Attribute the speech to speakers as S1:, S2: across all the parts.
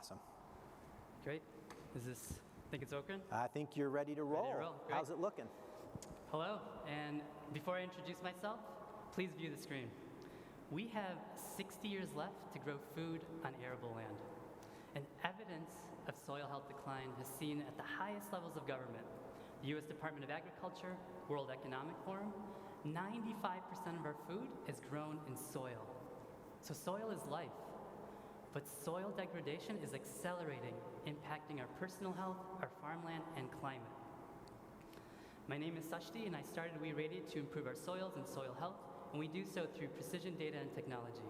S1: Awesome.
S2: Great. Think it's open?
S1: I think you're ready to roll.
S2: Ready to roll. Great.
S1: How's it looking?
S2: Hello, and before I introduce myself, please view the screen. We have 60 years left to grow food on arable land. And evidence of soil health decline is seen at the highest levels of government. The U.S. Department of Agriculture, World Economic Forum, 95% of our food is grown in soil. So soil is life. But soil degradation is accelerating, impacting our personal health, our farmland, and climate. My name is Sashti, and I started WeRadiate to improve our soils and soil health, and we do so through precision data and technology.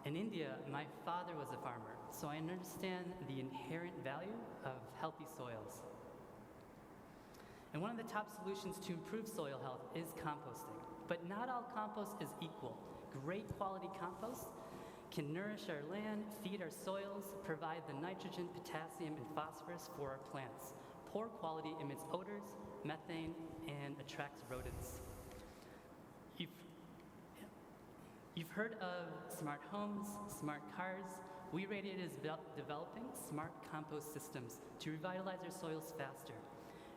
S2: In India, my father was a farmer, so I understand the inherent value of healthy soils. And one of the top solutions to improve soil health is composting. But not all compost is equal. Great quality compost can nourish our land, feed our soils, provide the nitrogen, potassium, and phosphorus for our plants. Poor quality emits odors, methane, and attracts rodents. You've heard of smart homes, smart cars. WeRadiate is developing smart compost systems to revitalize our soils faster.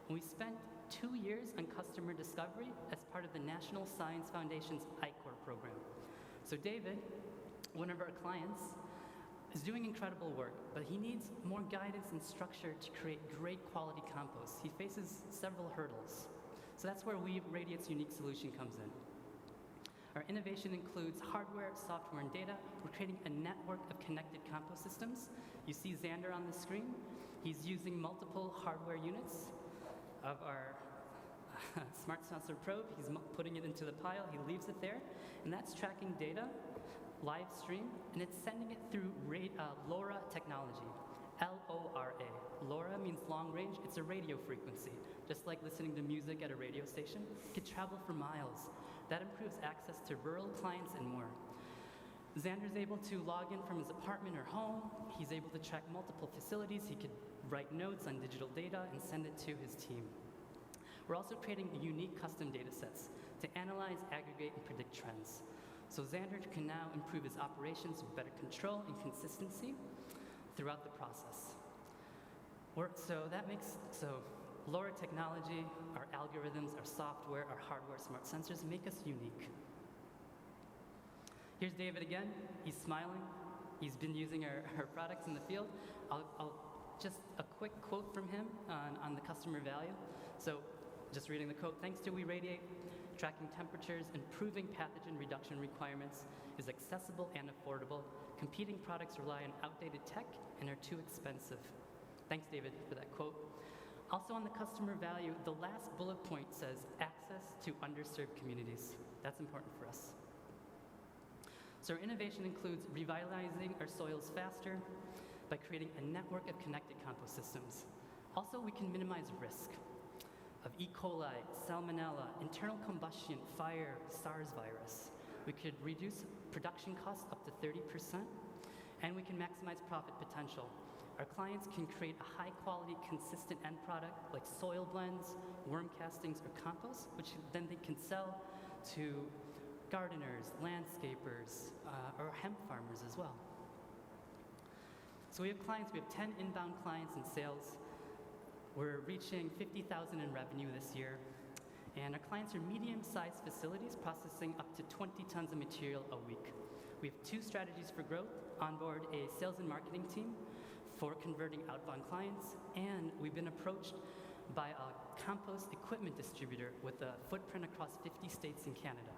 S2: And we spent 2 years on customer discovery as part of the National Science Foundation's I-Core program. So David, one of our clients, is doing incredible work, but he needs more guidance and structure to create great quality compost. He faces several hurdles. So that's where WeRadiate's unique solution comes in. Our innovation includes hardware, software, and data. We're creating a network of connected compost systems. You see Xander on the screen. He's using multiple hardware units of our smart sensor probe. He's putting it into the pile. He leaves it there, and that's tracking data, live stream, and it's sending it through LoRa technology. L-O-R-A. LoRa means long range. It's a radio frequency. Just like listening to music at a radio station, it can travel for miles. That improves access to rural clients and more. Xander's able to log in from his apartment or home. He's able to track multiple facilities. He could write notes on digital data and send it to his team. We're also creating unique custom data sets to analyze, aggregate, and predict trends. So Xander can now improve his operations with better control and consistency throughout the process. So LoRa technology, our algorithms, our software, our hardware, smart sensors make us unique. Here's David again. He's smiling. He's been using our products in the field. Just a quick quote from him on the customer value. So just reading the quote, thanks to WeRadiate, tracking temperatures, improving pathogen reduction requirements is accessible and affordable. Competing products rely on outdated tech and are too expensive. Thanks, David, for that quote. Also on the customer value, the last bullet point says access to underserved communities. That's important for us. So our innovation includes revitalizing our soils faster by creating a network of connected compost systems. Also, we can minimize risk of E. coli, salmonella, internal combustion, fire, SARS virus. We could reduce production costs up to 30%, and we can maximize profit potential. Our clients can create a high-quality, consistent end product like soil blends, worm castings, or compost, which then they can sell to gardeners, landscapers, or hemp farmers as well. So we have 10 inbound clients in sales. We're reaching 50,000 in revenue this year. And our clients are medium-sized facilities processing up to 20 tons of material a week. We have 2 strategies for growth: onboard a sales and marketing team for converting outbound clients, and we've been approached by a compost equipment distributor with a footprint across 50 states in Canada.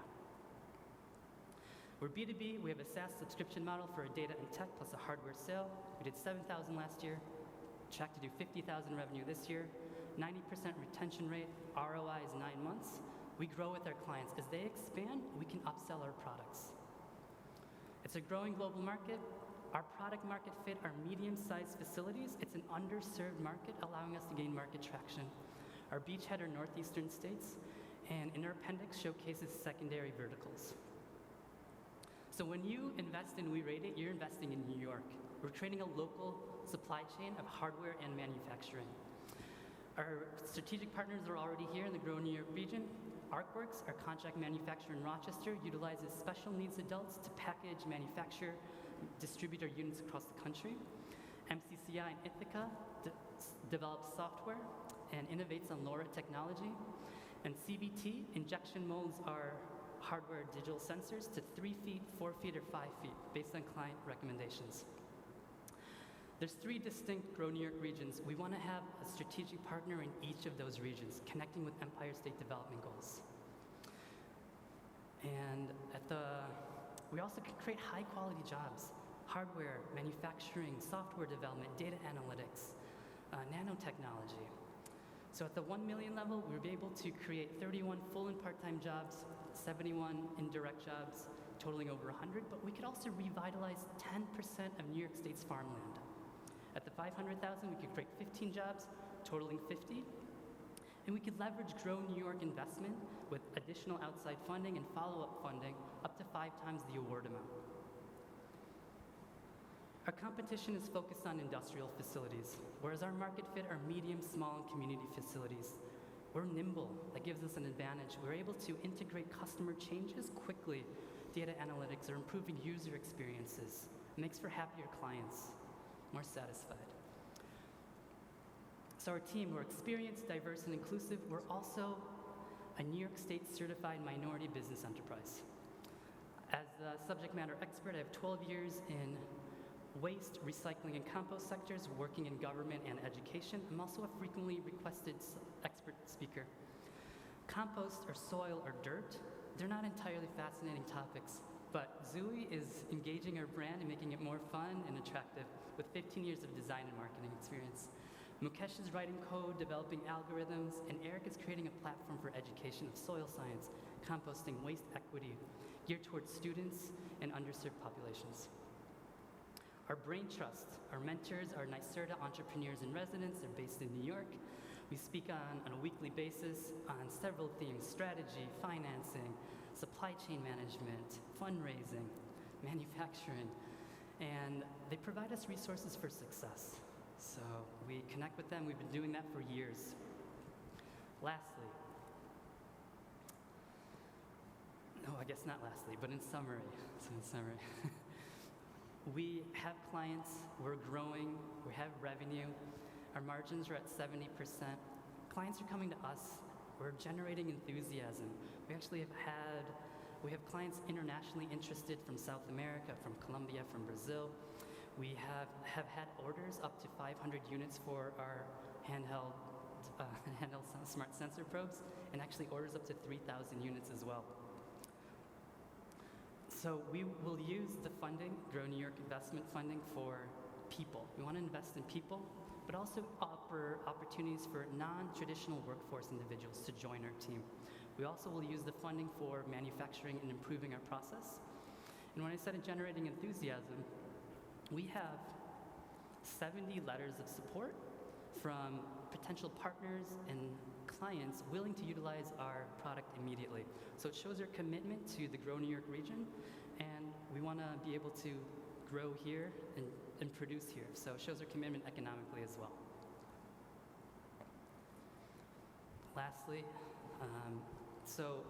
S2: We're B2B. We have a SaaS subscription model for a data and tech plus a hardware sale. We did 7,000 last year, track to do 50,000 revenue this year, 90% retention rate, ROI is 9 months. We grow with our clients. As they expand, we can upsell our products. It's a growing global market. Our product market fit are medium-sized facilities. It's an underserved market, allowing us to gain market traction. Our beachhead are northeastern states, and in our appendix showcases secondary verticals. So when you invest in WeRadiate, you're investing in New York. We're creating a local supply chain of hardware and manufacturing. Our strategic partners are already here in the Growing New York region. ArcWorks, our contract manufacturer in Rochester, utilizes special needs adults to package, manufacture distribute our units across the country. MCCI and Ithaca develops software and innovates on LoRa technology. And CVT, injection molds our hardware digital sensors to 3 feet, 4 feet, or 5 feet, based on client recommendations. There's 3 distinct Grow New York regions. We want to have a strategic partner in each of those regions, connecting with Empire State Development Goals. And we also can create high-quality jobs: hardware, manufacturing, software development, data analytics, nanotechnology. So at the 1 million level, we'll be able to create 31 full and part-time jobs, 71 indirect jobs, totaling over 100, but we could also revitalize 10% of New York State's farmland. At the 500,000, we could create 15 jobs, totaling 50, and we could leverage Grow New York investment with additional outside funding and follow-up funding up to 5 times the award amount. Our competition is focused on industrial facilities, whereas our market fit are medium, small, and community facilities. We're nimble. That gives us an advantage. We're able to integrate customer changes quickly. Data analytics are improving user experiences. It makes for happier clients, more satisfied. So our team, we're experienced, diverse, and inclusive. We're also a New York State certified minority business enterprise. As a subject matter expert, I have 12 years in waste, recycling, and compost sectors, working in government and education. I'm also a frequently requested expert speaker. Compost or soil or dirt, they're not entirely fascinating topics, but Zooey is engaging our brand and making it more fun and attractive with 15 years of design and marketing experience. Mukesh is writing code, developing algorithms, and Eric is creating a platform for education of soil science, composting, waste equity, geared towards students and underserved populations. Our brain trust, our mentors are NYSERDA entrepreneurs in residence. They're based in New York. We speak on a weekly basis on several themes: strategy, financing, supply chain management, fundraising, manufacturing, and they provide us resources for success. So we connect with them. We've been doing that for years. Lastly, no, I guess not lastly, but in summary, we have clients, we're growing, we have revenue, our margins are at 70%. Clients are coming to us, we're generating enthusiasm. We have clients internationally interested from South America, from Colombia, from Brazil. We have had orders up to 500 units for our handheld smart sensor probes, and actually orders up to 3,000 units as well. So we will use the funding, Grow New York investment funding, for people. We want to invest in people, but also offer opportunities for non-traditional workforce individuals to join our team. We also will use the funding for manufacturing and improving our process. And when I said generating enthusiasm, we have 70 letters of support from potential partners and clients willing to utilize our product immediately. So it shows our commitment to the Grow New York region, and we want to be able to grow here and produce here. So it shows our commitment economically as well. Lastly, so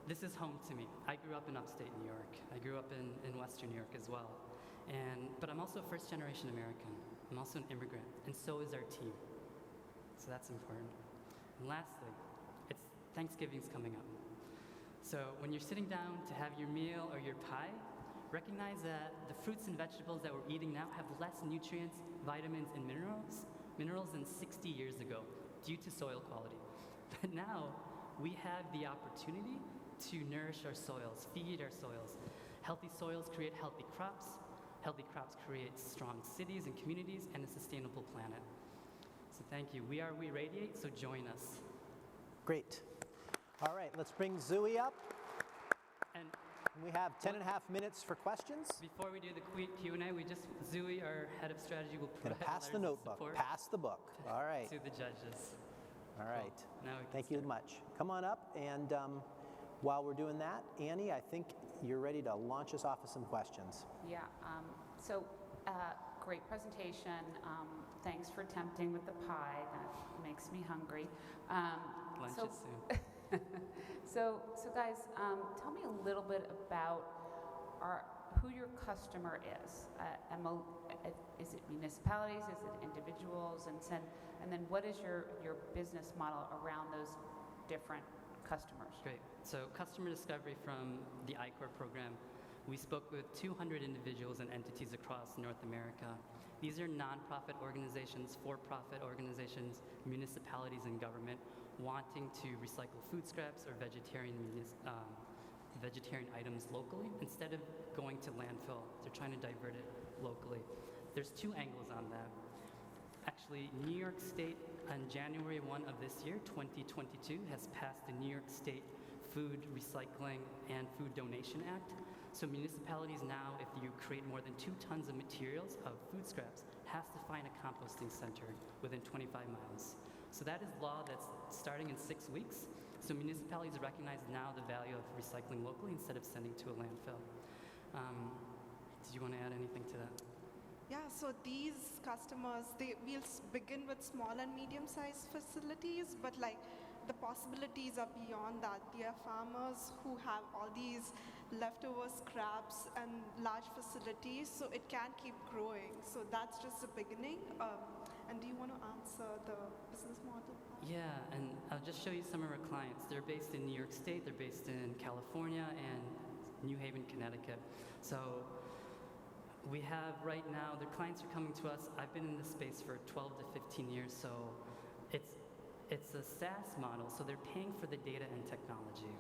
S2: this is home to me. I grew up in upstate New York. I grew up in Western New York as well. But I'm also a first-generation American. I'm also an immigrant, and so is our team. So that's important. And lastly, Thanksgiving's coming up. So when you're sitting down to have your meal or your pie, recognize that the fruits and vegetables that we're eating now have less nutrients, vitamins, and minerals than 60 years ago due to soil quality. But now we have the opportunity to nourish our soils, feed our soils. Healthy soils create healthy crops. Healthy crops create strong cities and communities and a sustainable planet. So thank you. We are WeRadiate, so join us.
S1: Great. All right, let's bring Zooey up.
S2: And
S1: we have 10 and a half minutes for questions.
S2: before we do the Q&A, Zooey, our head of strategy, will
S1: Gonna
S2: provide
S1: pass the
S2: letters of
S1: notebook.
S2: support
S1: Pass the book. All right.
S2: to the judges.
S1: All right.
S2: Now we can
S1: Thank you much. Come on up, and while we're doing that, Annie, I think you're ready to launch us off with some questions.
S3: Yeah, great presentation. Thanks for tempting with the pie. That makes me hungry.
S2: Lunch is soon.
S3: So guys, tell me a little bit about who your customer is. Is it municipalities? Is it individuals? And then what is your business model around those different customers?
S2: Great. So customer discovery from the I-Corps program, we spoke with 200 individuals and entities across North America. These are nonprofit organizations, for-profit organizations, municipalities and government wanting to recycle food scraps or vegetarian items locally instead of going to landfill. They're trying to divert it locally. There's two angles on that. Actually, New York State on January 1 of this year, 2022, has passed the New York State Food Recycling and Food Donation Act. So municipalities now, if you create more than 2 tons of materials of food scraps, has to find a composting center within 25 miles. So that is law that's starting in 6 weeks. So municipalities recognize now the value of recycling locally instead of sending to a landfill. Do you want to add anything to that?
S4: Yeah, so these customers, we'll begin with small and medium-sized facilities, but like the possibilities are beyond that. There are farmers who have all these leftover scraps and large facilities, so it can keep growing. So that's just the beginning. And do you want to answer the business model?
S2: Yeah, and I'll just show you some of our clients. They're based in New York State, they're based in California and New Haven, Connecticut. So we have right now, their clients are coming to us. I've been in this space for 12 to 15 years, so it's a SaaS model, so they're paying for the data and technology.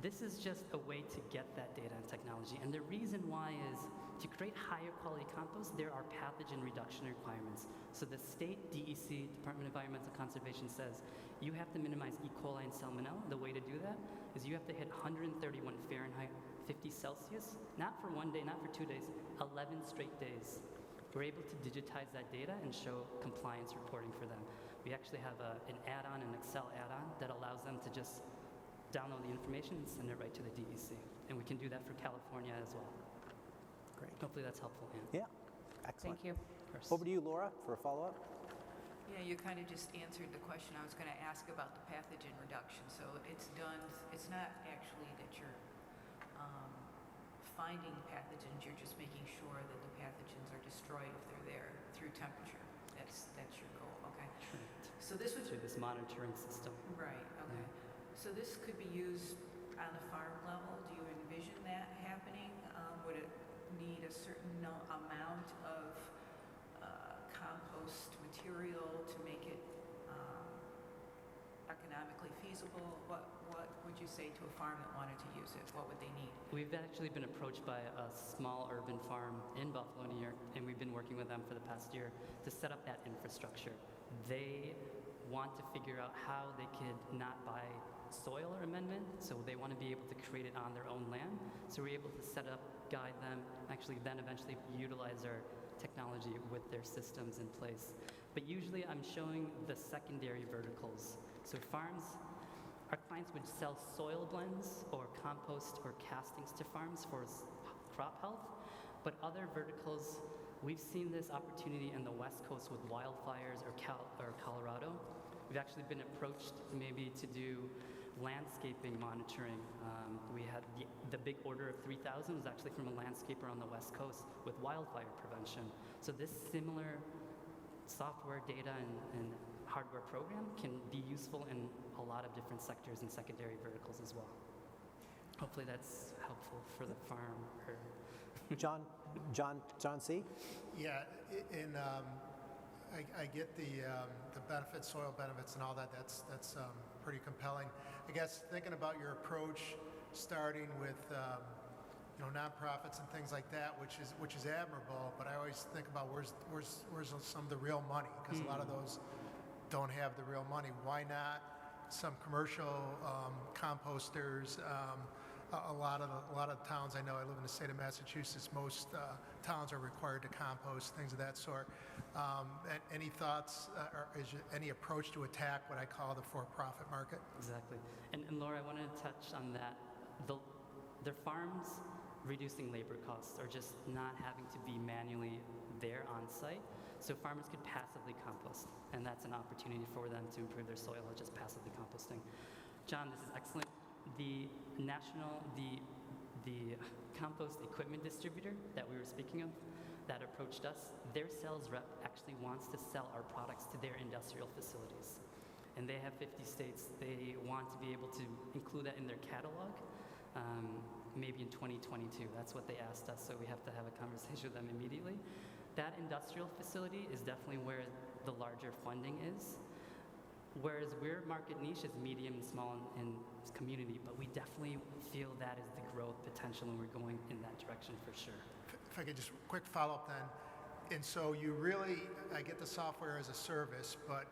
S2: This is just a way to get that data and technology, and the reason why is to create higher quality compost, there are pathogen reduction requirements. So the state DEC, Department of Environmental Conservation, says you have to minimize E. coli and Salmonella. The way to do that is you have to hit 131 Fahrenheit, 50 Celsius, not for 1 day, not for 2 days, 11 straight days. We're able to digitize that data and show compliance reporting for them. We actually have an add-on, an Excel add-on that allows them to just download the information and send it right to the DEC. And we can do that for California as well.
S1: Great.
S2: Hopefully that's helpful, Anne.
S1: Yeah, excellent.
S3: Thank you.
S2: Of course.
S1: Over to you, Laura, for a follow-up.
S5: Yeah, you kind of just answered the question I was going to ask about the pathogen reduction. So it's done, it's not actually that you're finding pathogens, you're just making sure that the pathogens are destroyed if they're there through temperature. That's your goal, okay?
S2: Correct.
S5: So this would,
S2: Through this monitoring system.
S5: right, okay. So this could be used on the farm level. Do you envision that happening? Would it need a certain amount of compost material to make it economically feasible? What would you say to a farm that wanted to use it? What would they need?
S2: We've actually been approached by a small urban farm in Buffalo, New York, and we've been working with them for the past year to set up that infrastructure. They want to figure out how they could not buy soil or amendment, so they want to be able to create it on their own land. So we're able to set up, guide them, actually then eventually utilize our technology with their systems in place. But usually I'm showing the secondary verticals. So farms, our clients would sell soil blends or compost or castings to farms for crop health. But other verticals, we've seen this opportunity in the West Coast with wildfires or Colorado. We've actually been approached maybe to do landscaping monitoring. We had the big order of 3,000 was actually from a landscaper on the West Coast with wildfire prevention. So this similar software, data, and hardware program can be useful in a lot of different sectors and secondary verticals as well. Hopefully that's helpful for the farm.
S1: John C.
S6: Yeah, I get the benefits, soil benefits, and all that. That's pretty compelling. I guess thinking about your approach, starting with nonprofits and things like that, which is admirable. But I always think about where's some of the real money, because a lot of those don't have the real money. Why not some commercial composters? A lot of towns, I know, I live in the state of Massachusetts, most towns are required to compost, things of that sort. Any thoughts, or is there any approach to attack what I call the for-profit market?
S2: Exactly. And Laura, I wanted to touch on that. Their farms reducing labor costs or just not having to be manually there on site. So farmers could passively compost, and that's an opportunity for them to improve their soil, just passively composting. John, this is excellent. The compost equipment distributor that we were speaking of that approached us, their sales rep actually wants to sell our products to their industrial facilities. And they have 50 states. They want to be able to include that in their catalog, maybe in 2022. That's what they asked us, so we have to have a conversation with them immediately. That industrial facility is definitely where the larger funding is. Whereas we're market niche is medium, small, and community, but we definitely feel that is the growth potential, and we're going in that direction for sure.
S6: If I could just quick follow-up then. And so you really, I get the software as a service, but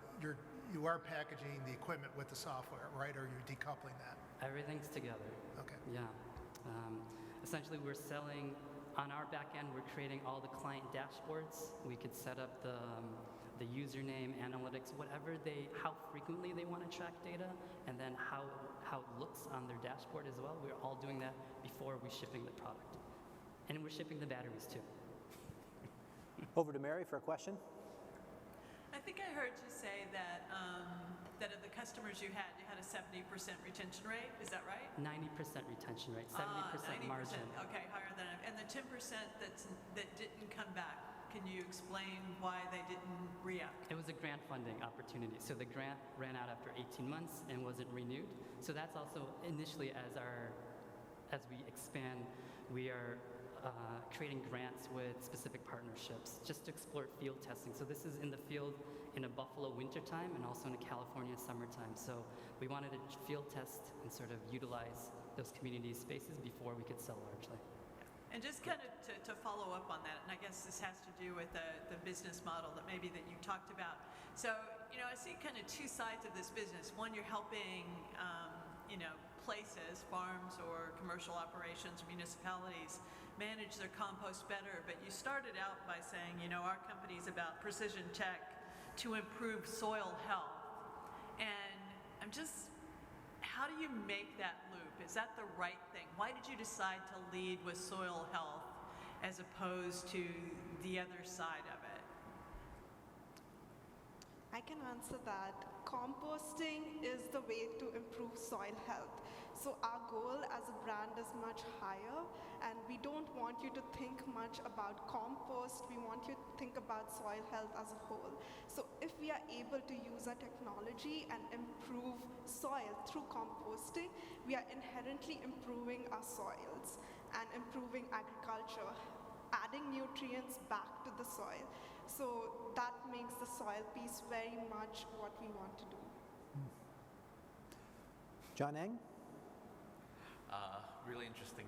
S6: you are packaging the equipment with the software, right? Or you're decoupling that?
S2: Everything's together.
S6: Okay.
S2: Yeah. Essentially, we're selling, on our back end, we're creating all the client dashboards. We could set up the username, analytics, whatever how frequently they want to track data, and then how it looks on their dashboard as well. We're all doing that before we're shipping the product. And we're shipping the batteries too.
S1: Over to Mary for a question.
S7: I think I heard you say that that of the customers you had a 70% retention rate. Is that right?
S2: 90% retention rate, 70%
S7: 90%.
S2: margin.
S7: Okay, higher than and the 10% that didn't come back. Can you explain why they didn't re-up?
S2: It was a grant funding opportunity. So the grant ran out after 18 months and wasn't renewed. So that's also initially as we expand, we are creating grants with specific partnerships just to explore field testing. So this is in the field in a Buffalo wintertime and also in a California summertime. So we wanted to field test and sort of utilize those community spaces before we could sell largely.
S7: And just kind of to follow up on that, and I guess this has to do with the business model that you talked about. So, I see kind of two sides of this business. One, you're helping, places, farms or commercial operations, municipalities manage their compost better. But you started out by saying, our company's about precision tech to improve soil health. And how do you make that loop? Is that the right thing? Why did you decide to lead with soil health as opposed to the other side of it?
S4: I can answer that. Composting is the way to improve soil health. So our goal as a brand is much higher, and we don't want you to think much about compost. We want you to think about soil health as a whole. So if we are able to use our technology and improve soil through composting, we are inherently improving our soils and improving agriculture, adding nutrients back to the soil. So that makes the soil piece very much what we want to do.
S1: John Eng?
S8: Really interesting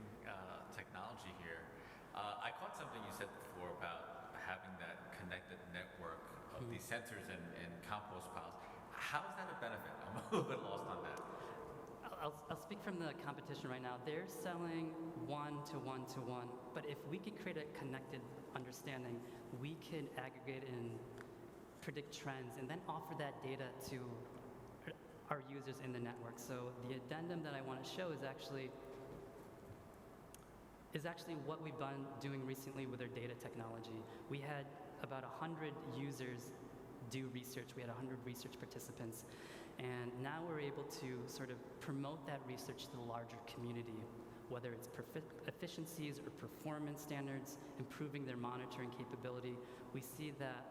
S8: technology here. I caught something you said before about having that connected network of these sensors and compost piles. How is that a benefit? I'm a little bit lost on that.
S2: I'll speak from the competition right now. They're selling one-to-one-to-one, but if we could create a connected understanding, we could aggregate and predict trends and then offer that data to our users in the network. So the addendum that I want to show is actually what we've been doing recently with our data technology. We had about 100 users do research. We had 100 research participants. And now we're able to sort of promote that research to the larger community, whether it's efficiencies or performance standards, improving their monitoring capability. We see that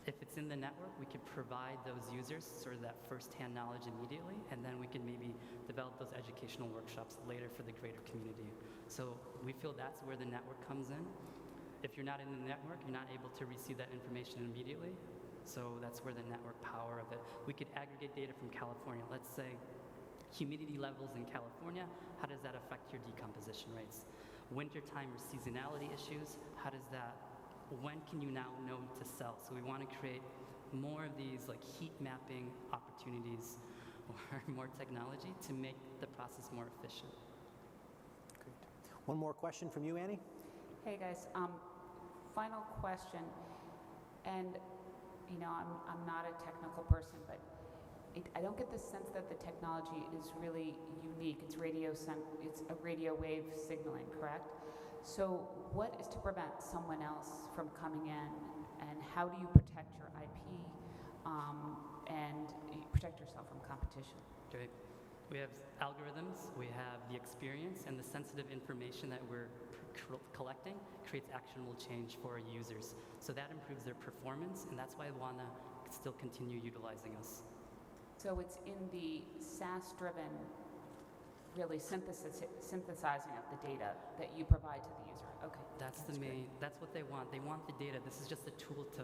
S2: if it's in the network, we could provide those users sort of that first-hand knowledge immediately, and then we can maybe develop those educational workshops later for the greater community. So we feel that's where the network comes in. If you're not in the network, you're not able to receive that information immediately. So that's where the network power of it. We could aggregate data from California. Let's say humidity levels in California, how does that affect your decomposition rates? Wintertime or seasonality issues, when can you now know to sell? So we want to create more of these like heat mapping opportunities or more technology to make the process more efficient.
S1: Great. One more question from you, Annie?
S3: Hey guys, final question, and I'm not a technical person, but I don't get the sense that the technology is really unique. It's a radio wave signaling, correct? So what is to prevent someone else from coming in, and how do you protect your IP and protect yourself from competition?
S2: Great. We have algorithms, we have the experience, and the sensitive information that we're collecting creates actionable change for our users. So that improves their performance, and that's why I want to still continue utilizing us.
S3: So it's in the SaaS-driven, really synthesizing of the data that you provide to the user. Okay.
S2: That's what they want. They want the data. This is just a tool to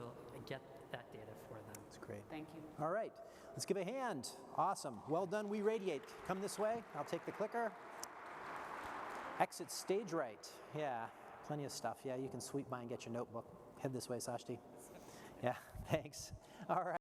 S2: get that data for them.
S1: That's great.
S3: Thank you.
S1: All right, let's give a hand. Awesome. Well done, WeRadiate. Come this way. I'll take the clicker. Exit stage right. Yeah, plenty of stuff. Yeah, you can sweep by and get your notebook. Head this way, Sashti. Yeah, thanks. All right.